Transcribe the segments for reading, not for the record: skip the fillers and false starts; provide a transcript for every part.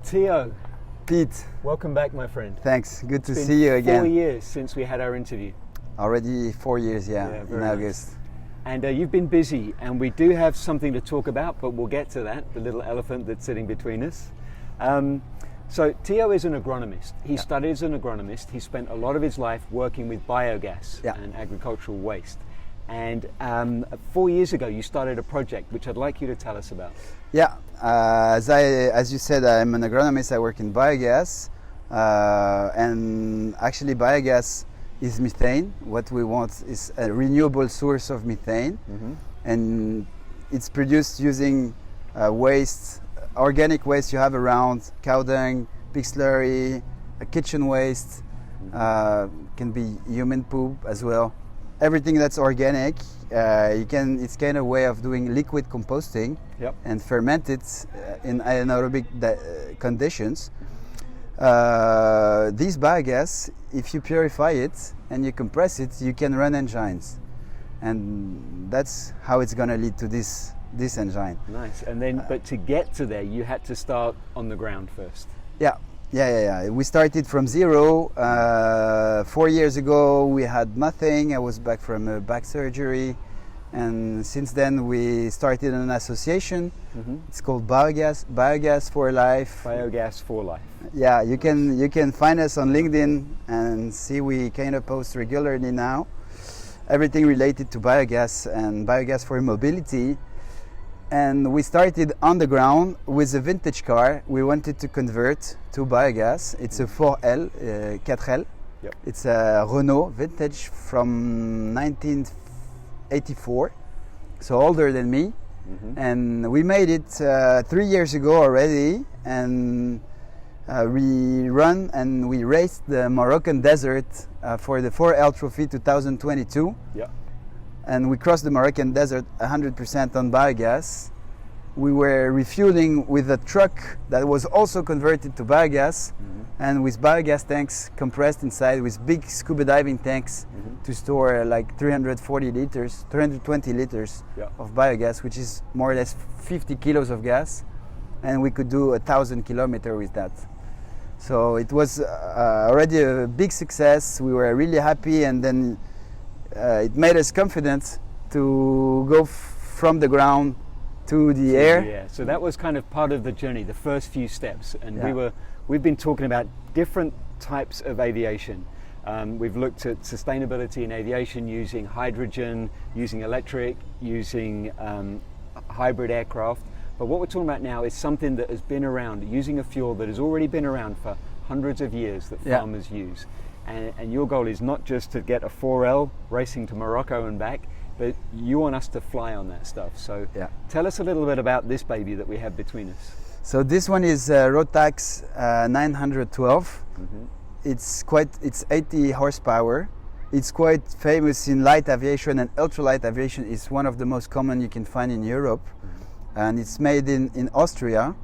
Théo, Pete, welcome back, my friend. thanks. Good to It's see you been again. 4 years since we had our interview. Already 4 years, in very nice. August. And you've been busy, and we do have something to talk about, but we'll get to that, the little elephant that's sitting between us. So Théo is an agronomist. He studied as an agronomist. He spent a lot of his life working with biogas and agricultural waste. And 4 years ago, you started a project, which I'd like you to tell us about. Yeah, as you said, I'm an agronomist. I work in biogas, and actually biogas is methane. What we want is a renewable source of methane, and it's produced using waste, organic waste you have around, cow dung, pig slurry, kitchen waste, can be human poop as well. Everything that's organic, it's kind of a way of doing liquid composting and ferment it in anaerobic conditions. This biogas, if you purify it and you compress it, you can run engines, and that's how it's going to lead to this engine. Nice. And then, but to get to there, you had to start on the ground first. Yeah. We started from zero. 4 years ago, we had nothing. I was back from a back surgery, and since then we started an association. It's called Biogaz4Life. Biogaz4Life. Yeah, you can find us on LinkedIn and see we kind of post regularly now. Everything related to biogas and biogas for mobility. And we started on the ground with a vintage car. We wanted to convert to biogas. It's a 4L, 4L. Yep. It's a Renault vintage from 1984, so older than me. And we made it 3 years ago already, and we raced the Moroccan desert for the 4L Trophy 2022. Yeah. And we crossed the Moroccan desert 100% on biogas. We were refueling with a truck that was also converted to biogas, and with biogas tanks compressed inside with big scuba diving tanks to store like 320 liters of biogas, which is more or less 50 kilos of gas, and we could do 1,000 kilometers with that. So it was already a big success. We were really happy, and then it made us confident to go from the ground to the air. Yeah, so that was kind of part of the journey, the first few steps. And we've been talking about different types of aviation. We've looked at sustainability in aviation using hydrogen, using electric, using hybrid aircraft. But what we're talking about now is something that has been around, using a fuel that has already been around for hundreds of years that farmers use. And your goal is not just to get a 4L racing to Morocco and back, but you want us to fly on that stuff. So tell us a little bit about this baby that we have between us. So this one is Rotax 912. It's 80 horsepower. It's quite famous in light aviation, and ultralight aviation is one of the most common you can find in Europe. And it's made in Austria,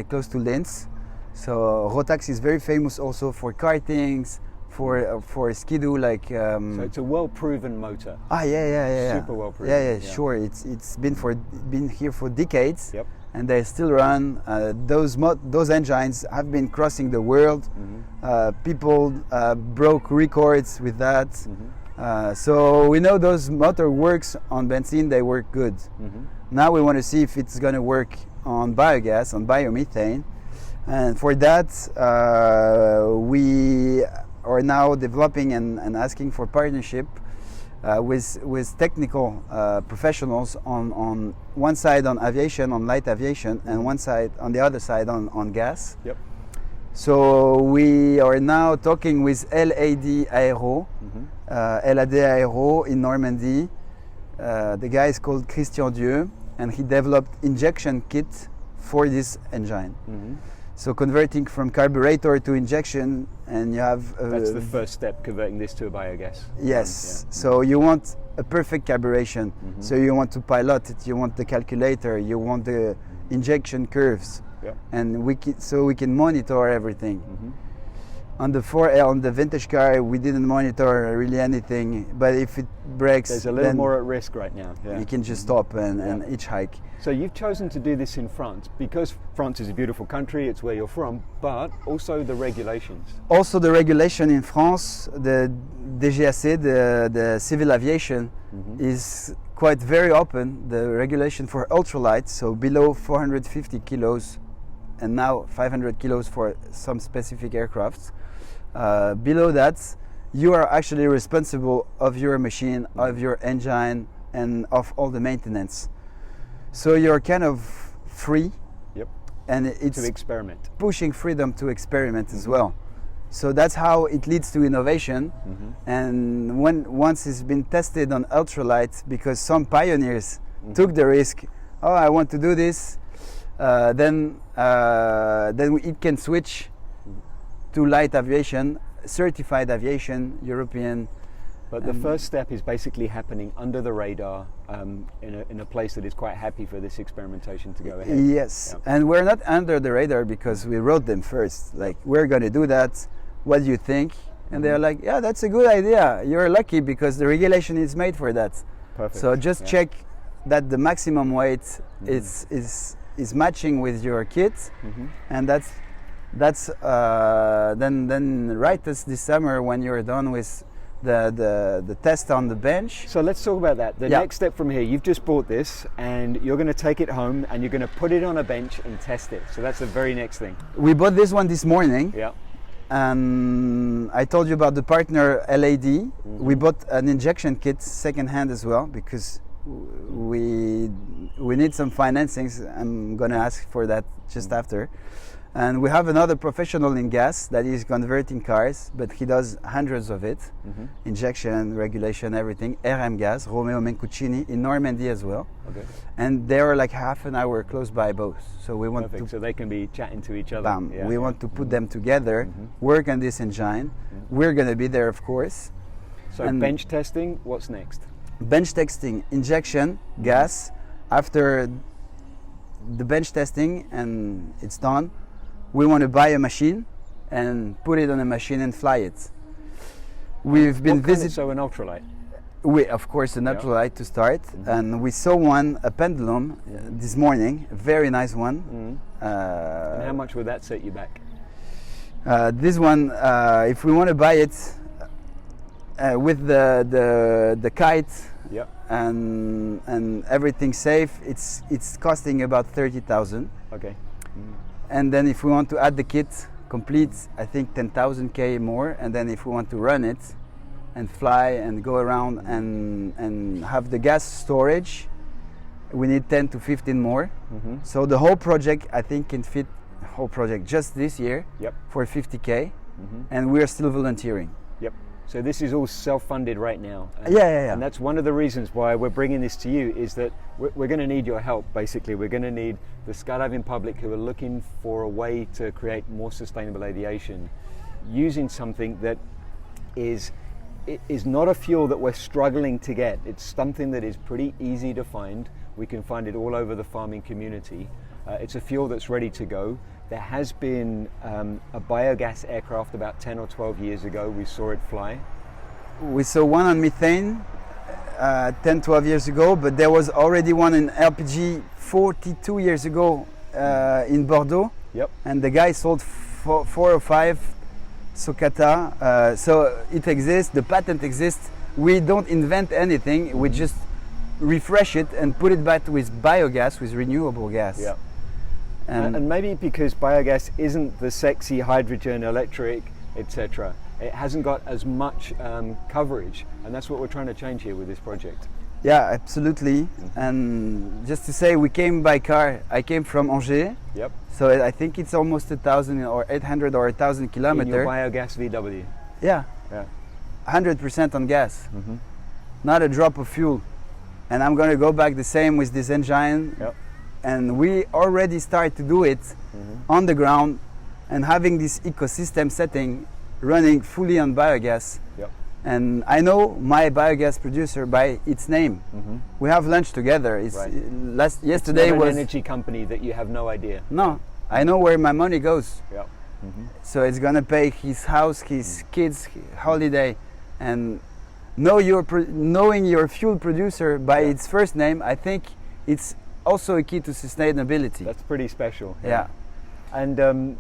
close to Linz. So Rotax is very famous also for kartings, for skidoo, like. So it's a well-proven motor. Super well-proven. Sure. It's been here for decades. Yep. And they still run. Those engines have been crossing the world. People broke records with that. So we know those motor works on benzene. They work good. Now we want to see if it's going to work on biogas, on biomethane. And for that, we are now developing and asking for partnership with technical professionals on one side on aviation, on light aviation, and on the other side on gas. Yep. So we are now talking with LAD Aero, LAD Aero in Normandy. The guy is called Christian Dieu, and he developed injection kit for this engine. So converting from carburetor to injection, and you have... That's the first step, converting this to a biogas. Yes, so you want a perfect carburation. So you want to pilot it, you want the calculator, you want the injection curves. And we can monitor everything. On the vintage car, we didn't monitor really anything. But if it breaks, there's a little more at risk right now. You can just stop and hitchhike. So you've chosen to do this in France because France is a beautiful country. It's where you're from, but also the regulations. Also, the regulation in France, the DGAC, the civil aviation, is quite very open. The regulation for ultralight, so below 450 kilos, and now 500 kilos for some specific aircrafts. Below that, you are actually responsible of your machine, of your engine, and of all the maintenance. So you're kind of free. Yep. And it's to experiment. Pushing freedom to experiment as well. So that's how it leads to innovation. And once it's been tested on ultralight, because some pioneers took the risk, oh, I want to do this, then it can switch to light aviation, certified aviation, European. But the first step is basically happening under the radar in a place that is quite happy for this experimentation to go ahead. Yes, and we're not under the radar because we wrote them first. Like, we're going to do that. What do you think? And they're like, yeah, that's a good idea. You're lucky because the regulation is made for that. Perfect. So just check that the maximum weight is matching with your kit, and that's then write us this summer when you're done with the test on the bench. So let's talk about that. The next step from here, you've just bought this and you're going to take it home and you're going to put it on a bench and test it. So that's the very next thing. We bought this one this morning. Yeah. And I told you about the partner LAD. We bought an injection kit second hand as well because we need some financings. I'm going to ask for that just after. And we have another professional in gas that is converting cars, but he does hundreds of it. Injection, regulation, everything. RM Gas, Romeo Mencuccini in Normandy as well. Okay. And they are like half an hour close by both. So we want to, so they can be chatting to each other. We want to put them together, work on this engine. We're going to be there, of course. So and bench testing, what's next? Bench testing, injection, gas. After the bench testing and it's done, we want to buy a machine and put it on a machine and fly it. We've been visiting. So an ultralight? Of course, an ultralight to start. And we saw a pendulum this morning, a very nice one. And how much would that set you back? This one, if we want to buy it with the kite and everything safe, it's costing about 30,000. Okay. And then if we want to add the kit complete, I think 10,000 K more. And then if we want to run it and fly and go around and have the gas storage, we need 10 to 15 more. So the whole project, I think, can fit just this year for 50K. And we're still volunteering. So this is all self-funded right now. And that's one of the reasons why we're bringing this to you, is that we're going to need your help, basically. We're going to need the skydiving public who are looking for a way to create more sustainable aviation using something that is not a fuel that we're struggling to get. It's something that is pretty easy to find. We can find it all over the farming community. It's a fuel that's ready to go. There has been a biogas aircraft about 10 or 12 years ago. We saw it fly. We saw one on methane 10, 12 years ago, but there was already one in LPG 42 years ago in Bordeaux. And the guy sold 4 or 5 Socata. So it exists, the patent exists. We don't invent anything, we just refresh it and put it back with biogas, with renewable gas. And maybe because biogas isn't the sexy hydrogen, electric, etc., it hasn't got as much coverage, and that's what we're trying to change here with this project. Yeah, absolutely. And just to say, we came by car. I came from Angers. So I think it's almost 1,000 or 800 or 1,000 kilometers. In your biogas VW. 100% on gas. Not a drop of fuel. And I'm going to go back the same with this engine. And we already start to do it on the ground and having this ecosystem setting running fully on biogas. And I know my biogas producer by its name. We have lunch together. Yesterday was an energy company that you have no idea. No, I know where my money goes. So it's gonna pay his house, his kids, holiday, and knowing your fuel producer by its first name, I think it's also a key to sustainability. That's pretty special. Yeah. And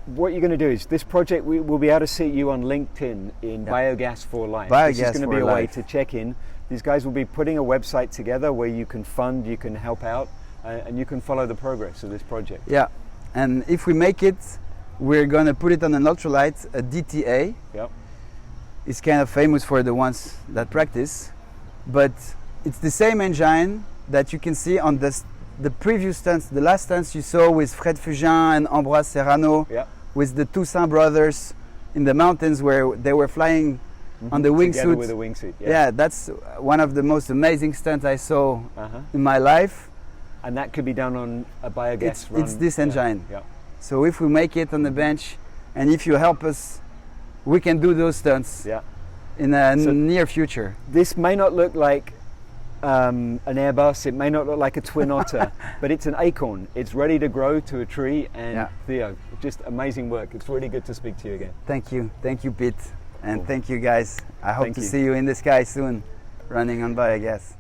what you're going to do is this project, we'll be able to see you on LinkedIn in Biogaz4Life. This is going to be a way to check in. These guys will be putting a website together where you can fund, you can help out, and you can follow the progress of this project. Yeah, and if we make it, we're going to put it on an ultralight, a DTA. Yep. It's kind of famous for the ones that practice, but it's the same engine that you can see on the previous stunts, the last stunts you saw with Fred Fugin and Ambroise Serrano, with the Toussaint brothers in the mountains where they were flying on the wingsuit. Together with a wingsuit. Yeah, that's one of the most amazing stunts I saw in my life. And that could be done on a biogas run. It's this engine. Yeah. So if we make it on the bench, and if you help us, we can do those stunts in a near future. This may not look like an Airbus, it may not look like a Twin Otter, but it's an acorn. It's ready to grow to a tree, and Theo, just amazing work. It's really good to speak to you again. Thank you, Pete, and thank you guys. I hope to see you in the sky soon, running on biogas.